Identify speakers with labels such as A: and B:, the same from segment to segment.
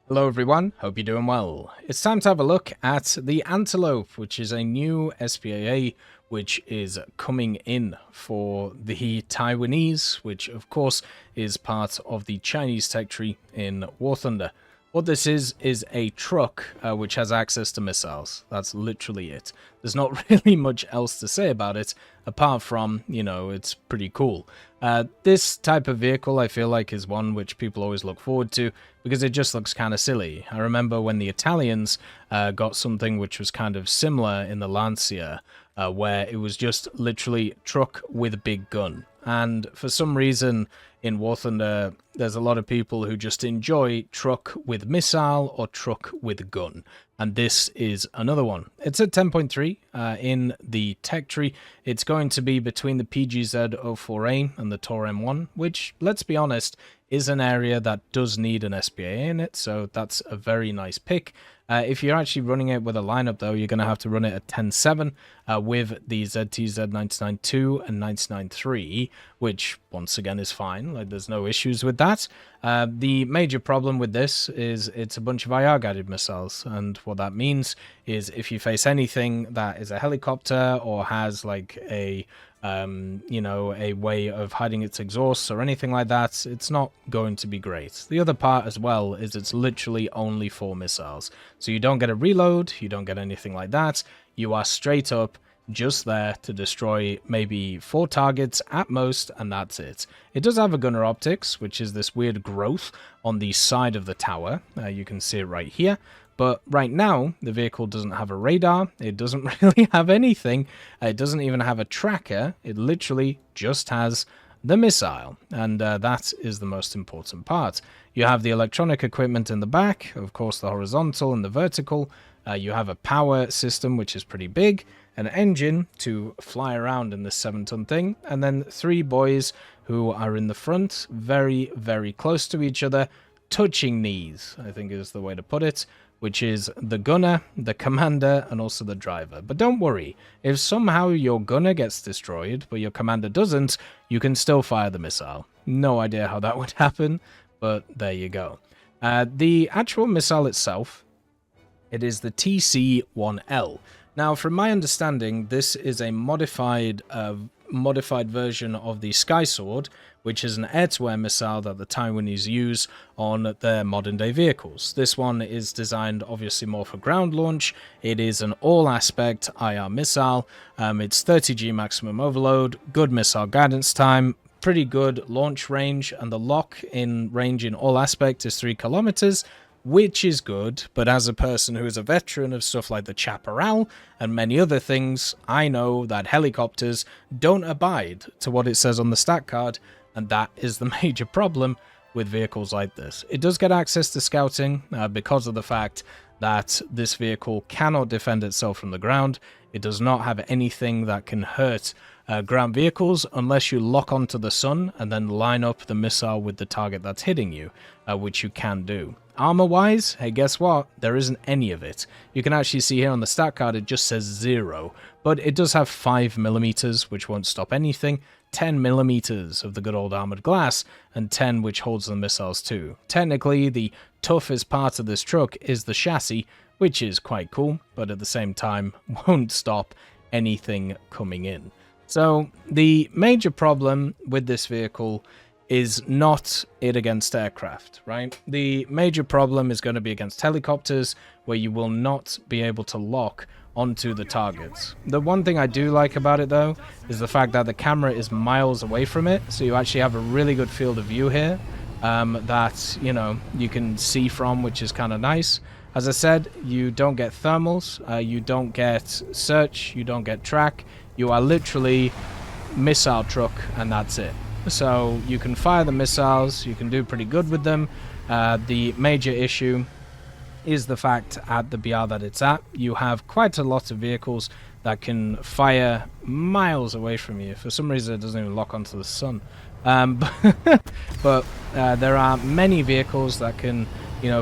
A: Hello everyone, hope you're doing well. It's time to have a look at the Antelope, which is a new SPAA which is coming in for the Taiwanese, which of course is part of the Chinese tech tree in War Thunder. What this is a truck which has access to missiles. That's literally it. There's not really much else to say about it, apart from, it's pretty cool. This type of vehicle, I feel like, is one which people always look forward to, because it just looks kind of silly. I remember when the Italians got something which was kind of similar in the Lancia, where it was just literally truck with a big gun. And for some reason, in War Thunder, there's a lot of people who just enjoy truck with missile or truck with gun. And this is another one. It's at 10.3 in the tech tree. It's going to be between the PGZ-04A and the Tor M1, which, let's be honest, is an area that does need an SPA in it, so that's a very nice pick. If you're actually running it with a lineup, though, you're going to have to run it at 10.7 with the ZTZ 99.2 and 99.3, which, once again, is fine. Like, there's no issues with that. The major problem with this is it's a bunch of IR-guided missiles, and what that means is if you face anything that is a helicopter or has, like, a way of hiding its exhausts or anything like that, it's not going to be great. The other part as well is it's literally only 4 missiles. So you don't get a reload, you don't get anything like that. You are straight up just there to destroy maybe 4 targets at most, and that's it. It does have a gunner optics, which is this weird growth on the side of the tower. You can see it right here. But right now, the vehicle doesn't have a radar, it doesn't really have anything, it doesn't even have a tracker, it literally just has the missile, and that is the most important part. You have the electronic equipment in the back, of course the horizontal and the vertical, you have a power system which is pretty big, an engine to fly around in this 7-ton thing, and then 3 boys who are in the front, very, very close to each other, touching knees, I think is the way to put it, which is the gunner, the commander, and also the driver. But don't worry, if somehow your gunner gets destroyed, but your commander doesn't, you can still fire the missile. No idea how that would happen, but there you go. The actual missile itself, it is the TC-1L. Now, from my understanding, this is a modified version of the Sky Sword, which is an air-to-air missile that the Taiwanese use on their modern-day vehicles. This one is designed, obviously, more for ground launch. It is an all-aspect IR missile. It's 30G maximum overload, good missile guidance time, pretty good launch range, and the lock in range in all aspect is 3 kilometers, which is good, but as a person who is a veteran of stuff like the Chaparral and many other things, I know that helicopters don't abide to what it says on the stat card, and that is the major problem with vehicles like this. It does get access to scouting because of the fact that this vehicle cannot defend itself from the ground. It does not have anything that can hurt ground vehicles unless you lock onto the sun and then line up the missile with the target that's hitting you, which you can do. Armor-wise, hey, guess what? There isn't any of it. You can actually see here on the stat card it just says 0, but it does have 5mm, which won't stop anything, 10mm of the good old armored glass, and 10 which holds the missiles too. Technically, the toughest part of this truck is the chassis, which is quite cool, but at the same time won't stop anything coming in. So the major problem with this vehicle is not it against aircraft, right? The major problem is going to be against helicopters, where you will not be able to lock onto the targets. The one thing I do like about it, though, is the fact that the camera is miles away from it, so you actually have a really good field of view here that, you can see from, which is kind of nice. As I said, you don't get thermals, you don't get search, you don't get track. You are literally missile truck, and that's it. So you can fire the missiles, you can do pretty good with them. The major issue is the fact at the BR that it's at, you have quite a lot of vehicles that can fire miles away from you. For some reason, it doesn't even lock onto the sun. But there are many vehicles that can,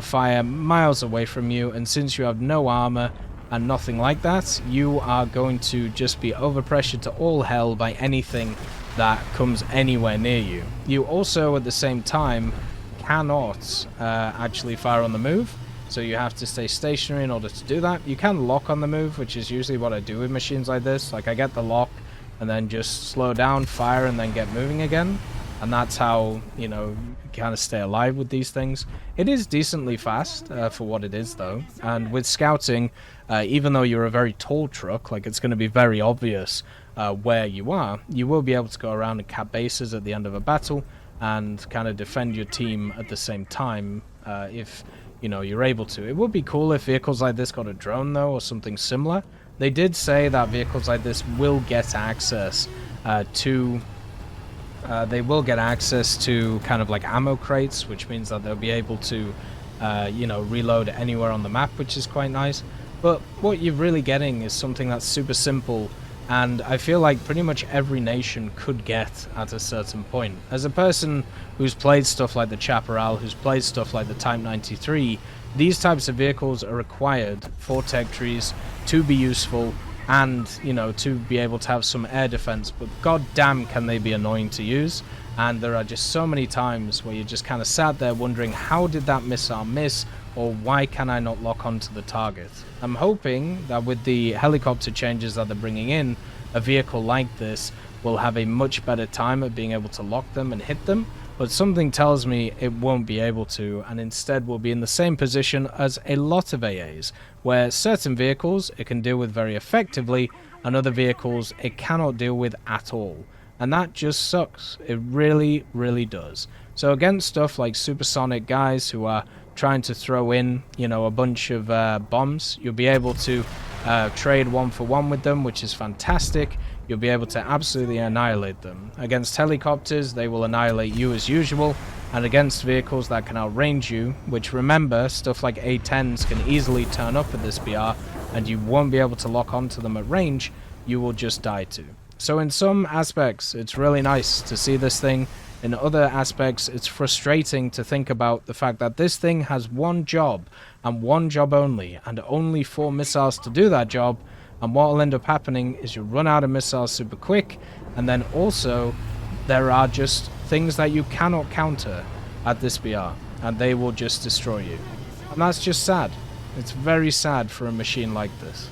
A: fire miles away from you, and since you have no armor and nothing like that, you are going to just be overpressured to all hell by anything that comes anywhere near you. You also, at the same time, cannot actually fire on the move, so you have to stay stationary in order to do that. You can lock on the move, which is usually what I do with machines like this. Like, I get the lock and then just slow down, fire, and then get moving again. And that's how, you know, kind of stay alive with these things. It is decently fast for what it is, though. And with scouting, even though you're a very tall truck, like, it's going to be very obvious where you are, you will be able to go around and cap bases at the end of a battle and kind of defend your team at the same time if, you know, you're able to. It would be cool if vehicles like this got a drone, though, or something similar. They did say that vehicles like this will get access to kind of like ammo crates, which means that they'll be able to, you know, reload anywhere on the map, which is quite nice. But what you're really getting is something that's super simple, and I feel like pretty much every nation could get at a certain point. As a person who's played stuff like the Chaparral, who's played stuff like the Type 93, these types of vehicles are required for tech trees to be useful and, you know, to be able to have some air defense, but goddamn can they be annoying to use. And there are just so many times where you just kind of sat there wondering, how did that missile miss, or why can I not lock onto the target? I'm hoping that with the helicopter changes that they're bringing in, a vehicle like this will have a much better time at being able to lock them and hit them, but something tells me it won't be able to, and instead will be in the same position as a lot of AAs, where certain vehicles it can deal with very effectively, and other vehicles it cannot deal with at all. And that just sucks. It really, really does. So against stuff like supersonic guys who are trying to throw in, you know, a bunch of bombs, you'll be able to trade 1-for-1 with them, which is fantastic. You'll be able to absolutely annihilate them. Against helicopters, they will annihilate you as usual, and against vehicles that can outrange you, which, remember, stuff like A-10s can easily turn up at this BR, and you won't be able to lock onto them at range, you will just die too. So in some aspects, it's really nice to see this thing. In other aspects, it's frustrating to think about the fact that this thing has one job, and one job only, and only 4 missiles to do that job, and what will end up happening is you run out of missiles super quick, and then also there are just things that you cannot counter at this BR, and they will just destroy you. And that's just sad. It's very sad for a machine like this.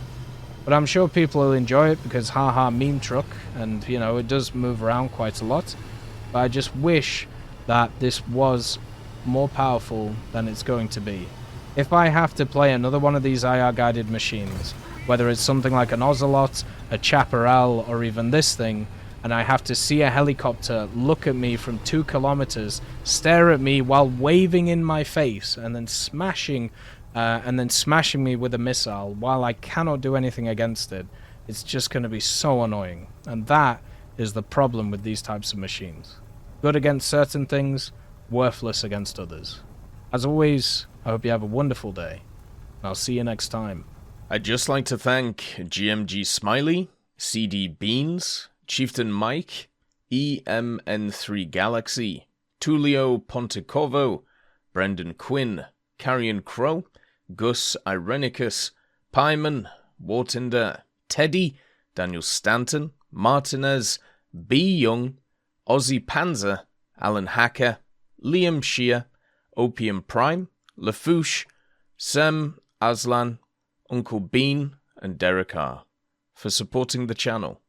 A: But I'm sure people will enjoy it because haha meme truck, and you know, it does move around quite a lot. But I just wish that this was more powerful than it's going to be. If I have to play another one of these IR guided machines, whether it's something like an Ocelot, a Chaparral, or even this thing, and I have to see a helicopter look at me from 2 kilometers, stare at me while waving in my face, and then smashing me with a missile while I cannot do anything against it, it's just going to be so annoying. And that is the problem with these types of machines. Good against certain things, worthless against others. As always, I hope you have a wonderful day, and I'll see you next time.
B: I'd just like to thank GMG Smiley, CD Beans, Chieftain Mike, EMN3 Galaxy, Tulio Pontecorvo, Brendan Quinn, Carrion Crow, Gus Irenicus, Pyman, Wartinder, Teddy, Daniel Stanton, Martinez, B. Young, Ozzy Panzer, Alan Hacker, Liam Shear, Opium Prime, Lafouche, Sem, Aslan, Uncle Bean, and Derek R. for supporting the channel.